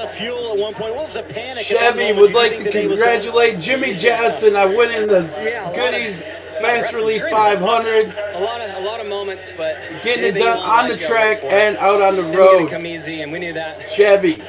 out of fuel at one point. What was a panic? Chevy would like to congratulate Jimmie Johnson on winning the Goody'S Fast Release 500. A lot of moments, but getting it done on the track and out on the road. Come easy, and we knew that. Chevy.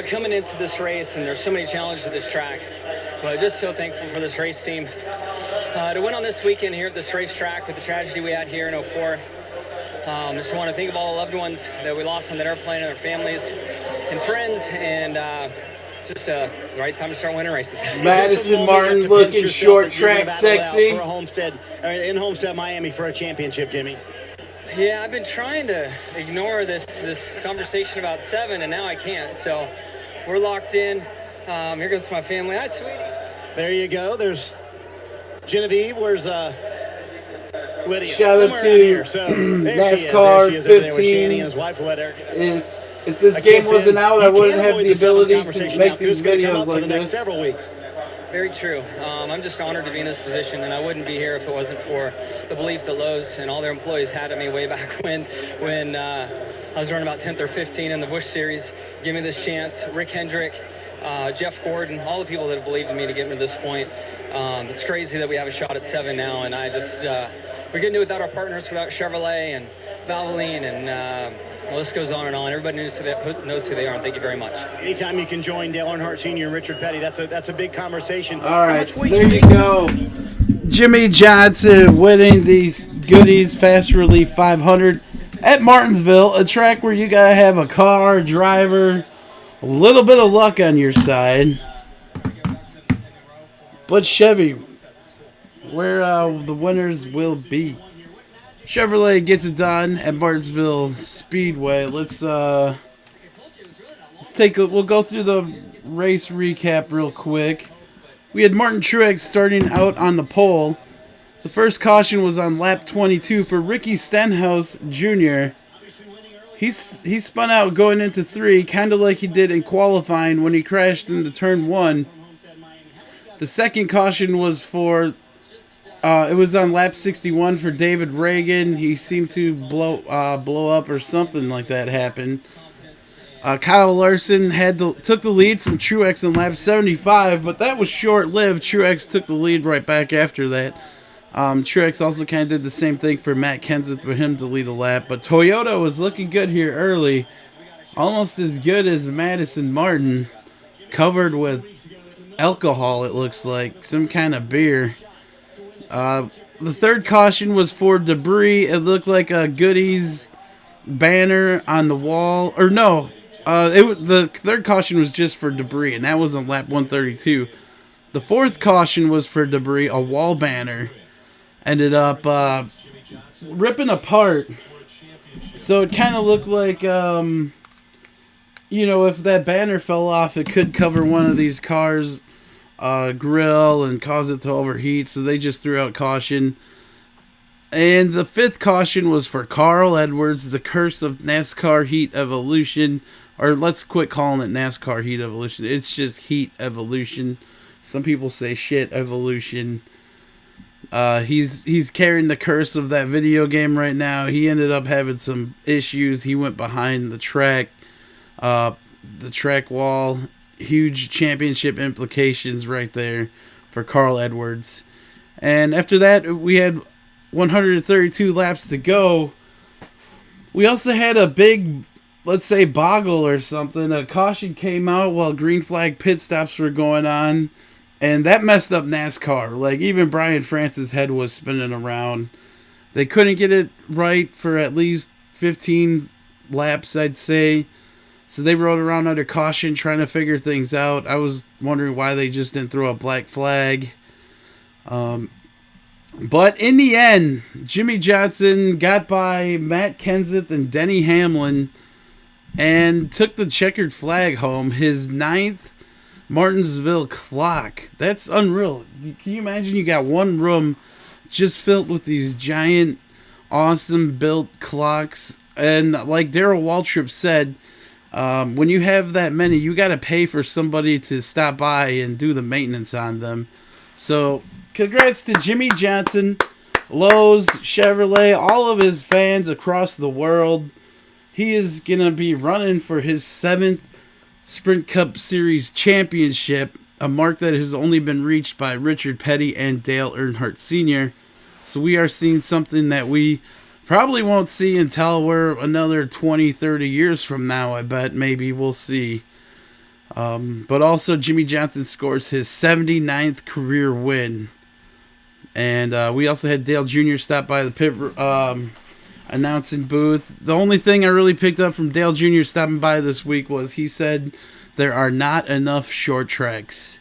Coming into this race, and there's so many challenges to this track, but just so thankful for this race team. To win on this weekend here at this racetrack with the tragedy we had here in 04. Just want to think of all the loved ones that we lost on that airplane and their families and friends, and just the right time to start winning races. Madison Martin looking short track sexy. For in Homestead, Miami for a championship, Jimmie. Yeah, I've been trying to ignore this conversation about 7, and now I can't. So we're locked in. Here goes my family. Hi, sweetie. There you go. There's Genevieve. Where's Lydia? Shout out to NASCAR 15. And his wife, if this game wasn't out, I wouldn't have the ability to make these videos like this. Several weeks. Very true. I'm just honored to be in this position, and I wouldn't be here if it wasn't for the belief that Lowe's and all their employees had in me way back when I was running about 10th or 15 in the Busch Series. Give me this chance. Rick Hendrick, Jeff Gordon, all the people that have believed in me to get me to this point. It's crazy that we have a shot at 7 now, and I just we couldn't do it without our partners, without Chevrolet and Valvoline, and the list goes on and on. Everybody knows who they are, and thank you very much. Anytime you can join Dale Earnhardt Sr. and Richard Petty, that's a big conversation. All right, so there you go. Jimmie Johnson winning these Goody'S Fast Release 500 at Martinsville, a track where you got to have a car, driver, a little bit of luck on your side. But Chevy, where the winners will be. Chevrolet gets it done at Martinsville Speedway. We'll go through the race recap real quick. We had Martin Truex starting out on the pole. The first caution was on lap 22 for Ricky Stenhouse Jr. He spun out going into 3, kind of like he did in qualifying when he crashed into turn 1. The second caution was for it was on lap 61 for David Reagan. He seemed to blow up or something like that happened. Kyle Larson took the lead from Truex in lap 75, but that was short-lived. Truex took the lead right back after that. Truex also kind of did the same thing for Matt Kenseth for him to lead a lap. But Toyota was looking good here early. Almost as good as Madison Martin. Covered with alcohol, it looks like. Some kind of beer. The third caution was for debris. It looked like a Goody'S banner on the wall. Or no, the third caution was just for debris, and that was on lap 132. The fourth caution was for debris. A wall banner ended up ripping apart. So it kind of looked like, if that banner fell off, it could cover one of these cars' grill and cause it to overheat, so they just threw out caution. And the fifth caution was for Carl Edwards, the curse of NASCAR Heat Evolution, or let's quit calling it NASCAR Heat Evolution. It's just Heat Evolution. Some people say shit evolution. He's carrying the curse of that video game right now. He ended up having some issues. He went behind the track wall. Huge championship implications right there for Carl Edwards. And after that, we had 132 laps to go. We also had a big, let's say, boggle or something. A caution came out while green flag pit stops were going on, and that messed up NASCAR. Like, even Brian France's head was spinning around. They couldn't get it right for at least 15 laps, I'd say. So they rode around under caution trying to figure things out. I was wondering why they just didn't throw a black flag. But in the end, Jimmie Johnson got by Matt Kenseth and Denny Hamlin and took the checkered flag home. His 9th Martinsville clock. That's unreal. Can you imagine you got one room just filled with these giant, awesome built clocks? And like Darrell Waltrip said, when you have that many, you got to pay for somebody to stop by and do the maintenance on them. So, congrats to Jimmie Johnson, Lowe's, Chevrolet, all of his fans across the world. He is going to be running for his 7th Sprint Cup Series championship, a mark that has only been reached by Richard Petty and Dale Earnhardt Sr. So we are seeing something that we probably won't see until we're another 20, 30 years from now, I bet. Maybe we'll see. But also, Jimmie Johnson scores his 79th career win. And we also had Dale Jr. stop by the pit announcing booth. The only thing I really picked up from Dale Jr. stopping by this week was he said there are not enough short tracks.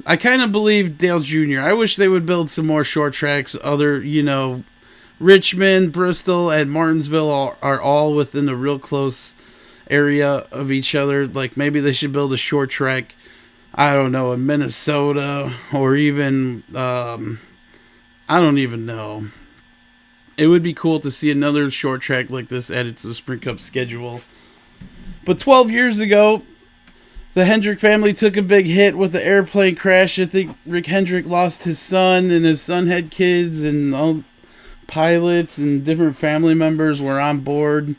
I kind of believe Dale Jr. I wish they would build some more short tracks. Richmond, Bristol, and Martinsville are all within a real close area of each other. Like, maybe they should build a short track, I don't know, in Minnesota, or even, I don't even know. It would be cool to see another short track like this added to the Sprint Cup schedule. But 12 years ago, the Hendrick family took a big hit with the airplane crash. I think Rick Hendrick lost his son, and his son had kids, and all pilots and different family members were on board.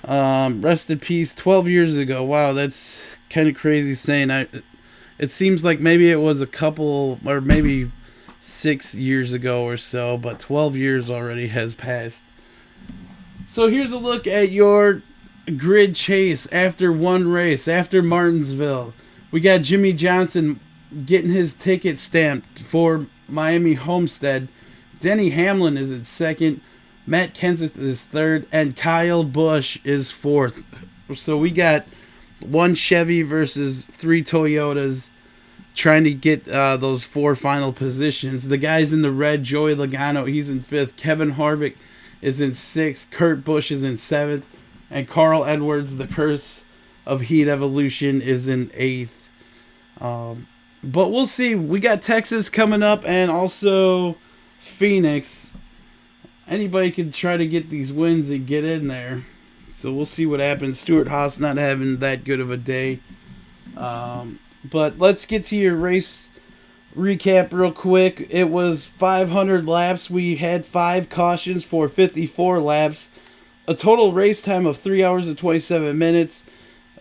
Rest in peace. 12 years ago. Wow, that's kind of crazy saying. It seems like maybe it was a couple, or maybe 6 years ago or so, but 12 years already has passed. So here's a look at your grid chase after one race, after Martinsville. We got Jimmie Johnson getting his ticket stamped for Miami Homestead. Denny Hamlin is in second. Matt Kenseth is third. And Kyle Busch is fourth. So we got one Chevy versus three Toyotas trying to get those four final positions. The guys in the red, Joey Logano, he's in fifth. Kevin Harvick is in sixth. Kurt Busch is in seventh. And Carl Edwards, the curse of Heat Evolution, is in eighth. But we'll see. We got Texas coming up and also Phoenix. Anybody could try to get these wins and get in there. So we'll see what happens. Stuart Haas not having that good of a day. But let's get to your race recap real quick. It was 500 laps. We had 5 cautions for 54 laps. A total race time of 3 hours and 27 minutes.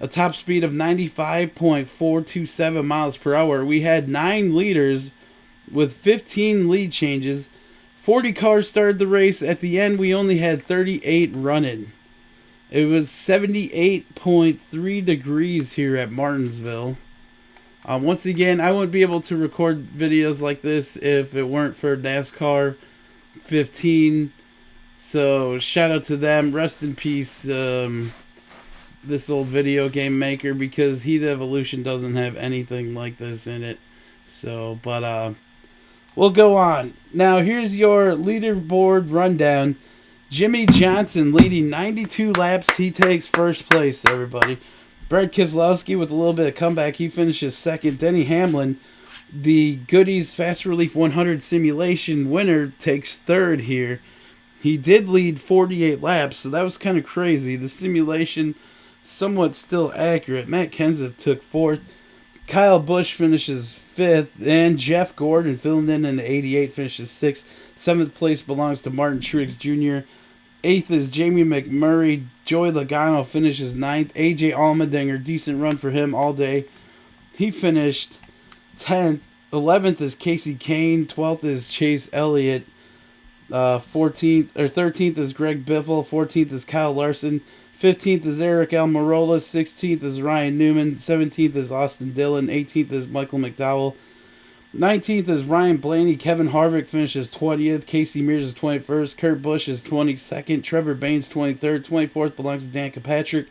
A top speed of 95.427 miles per hour. We had 9 leaders with 15 lead changes. 40 cars started the race. At the end, we only had 38 running. It was 78.3 degrees here at Martinsville. Once again, I wouldn't be able to record videos like this if it weren't for NASCAR 15. So, shout out to them. Rest in peace, this old video game maker, because Heat Evolution doesn't have anything like this in it. So, but, we'll go on. Now, here's your leaderboard rundown. Jimmie Johnson leading 92 laps. He takes first place, everybody. Brad Keselowski with a little bit of comeback. He finishes second. Denny Hamlin, the Goody'S Fast Relief 100 simulation winner, takes third here. He did lead 48 laps, so that was kind of crazy. The simulation, somewhat still accurate. Matt Kenseth took fourth. Kyle Busch finishes fifth. And Jeff Gordon, filling in the 88, finishes sixth. Seventh place belongs to Martin Truex Jr. Eighth is Jamie McMurray. Joey Logano finishes ninth. AJ Allmendinger, decent run for him all day. He finished 10th. 11th is Casey Kane. 12th is Chase Elliott. 13th is Greg Biffle. 14th is Kyle Larson. 15th is Eric Almirola. 16th is Ryan Newman. 17th is Austin Dillon. 18th is Michael McDowell. 19th is Ryan Blaney. Kevin Harvick finishes 20th. Casey Mears is 21st. Kurt Busch is 22nd. Trevor Baynes 23rd. 24th belongs to Danica Patrick.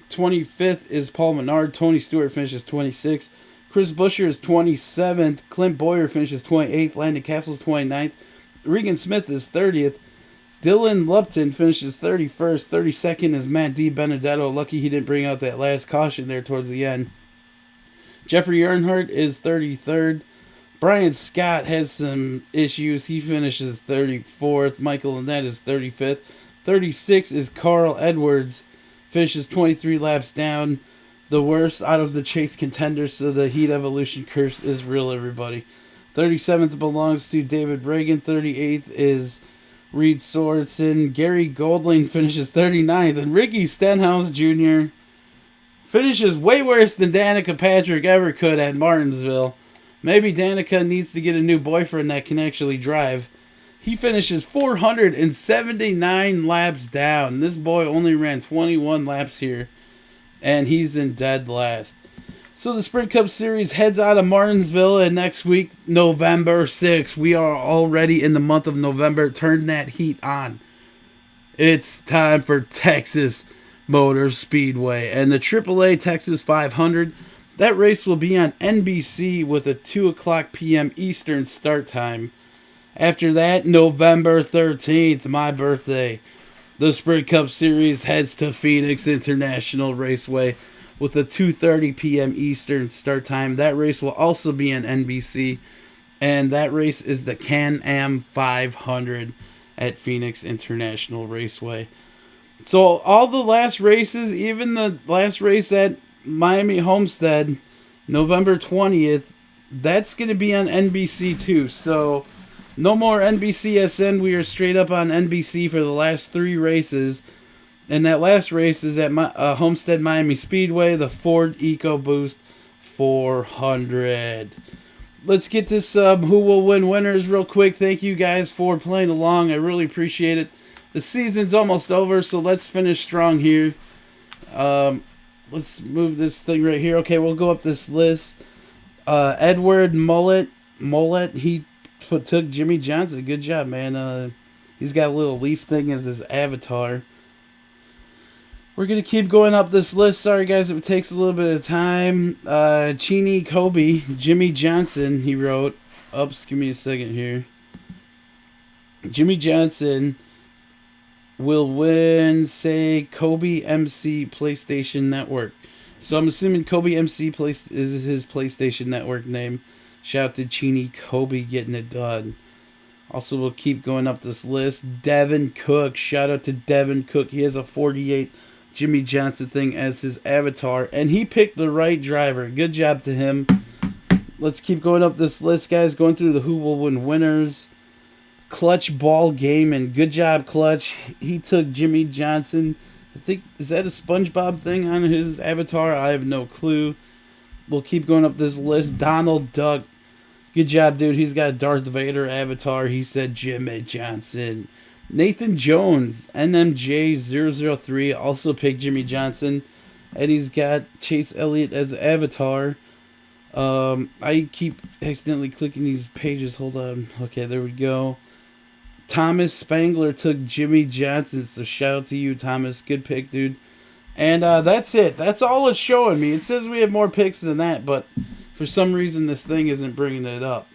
25th is Paul Menard. Tony Stewart finishes 26th. Chris Buescher is 27th. Clint Boyer finishes 28th. Landon Castle's 29th. Regan Smith is 30th. Dylan Lupton finishes 31st. 32nd is Matt D. Benedetto. Lucky he didn't bring out that last caution there towards the end. Jeffrey Earnhardt is 33rd. Brian Scott has some issues. He finishes 34th. Michael Annett is 35th. 36 is Carl Edwards. Finishes 23 laps down. The worst out of the chase contenders, so the Heat Evolution curse is real, everybody. 37th belongs to David Reagan. 38th is Reed Sorensen. Gary Goldling finishes 39th. And Ricky Stenhouse Jr. Finishes way worse than Danica Patrick ever could at Martinsville. Maybe Danica needs to get a new boyfriend that can actually drive. He finishes 479 laps down. This boy only ran 21 laps here, and he's in dead last. So the Sprint Cup Series heads out of Martinsville, and next week, November 6th, we are already in the month of November. Turn that heat on. It's time for Texas Motor Speedway and the AAA Texas 500. That race will be on NBC with a 2 o'clock p.m. Eastern start time. After that, November 13th, my birthday, the Sprint Cup Series heads to Phoenix International Raceway with a 2:30 p.m. Eastern start time. That race will also be on NBC, and that race is the Can-Am 500 at Phoenix International Raceway. So all the last races, even the last race at Miami Homestead, November 20th, that's going to be on NBC too. So no more NBCSN. We are straight up on NBC for the last 3 races. And that last race is at Homestead Miami Speedway, the Ford EcoBoost 400. Let's get to some Who Will Win winners real quick. Thank you guys for playing along. I really appreciate it. The season's almost over, so let's finish strong here. Let's move this thing right here. Okay, we'll go up this list. Edward Mullet, he took Jimmie Johnson. Good job, man. He's got a little leaf thing as his avatar. We're going to keep going up this list. Sorry, guys, if it takes a little bit of time. Cheney Kobe, Jimmie Johnson, he wrote. Oops, give me a second here. Jimmie Johnson will win, say, Kobe MC PlayStation Network. So I'm assuming Kobe MC is his PlayStation Network name. Shout out to Cheney Kobe getting it done. Also, we'll keep going up this list. Devin Cook. Shout out to Devin Cook. He has a 48 Jimmie Johnson thing as his avatar, and he picked the right driver. Good job to him. Let's keep going up this list, guys. Going through the Who Will Win winners. Clutch Ball Game, and good job, Clutch. He took Jimmie Johnson. I think, is that a SpongeBob thing on his avatar? I have no clue. We'll keep going up this list. Donald Duck. Good job, dude. He's got a Darth Vader avatar. He said Jimmie Johnson. Nathan Jones, NMJ003, also picked Jimmie Johnson. And he's got Chase Elliott as avatar. I keep accidentally clicking these pages. Hold on. Okay, there we go. Thomas Spangler took Jimmie Johnson. So shout out to you, Thomas. Good pick, dude. And that's it. That's all it's showing me. It says we have more picks than that, but for some reason this thing isn't bringing it up.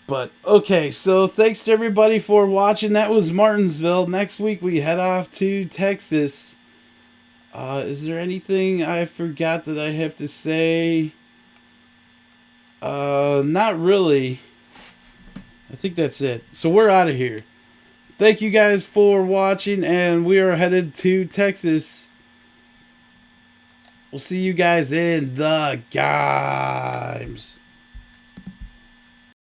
But okay, so thanks to everybody for watching. That was Martinsville. Next week we head off to Texas. Is there anything I forgot that I have to say? Not really. I think that's it. So we're out of here. Thank you guys for watching, and we are headed to Texas. We'll see you guys in the games.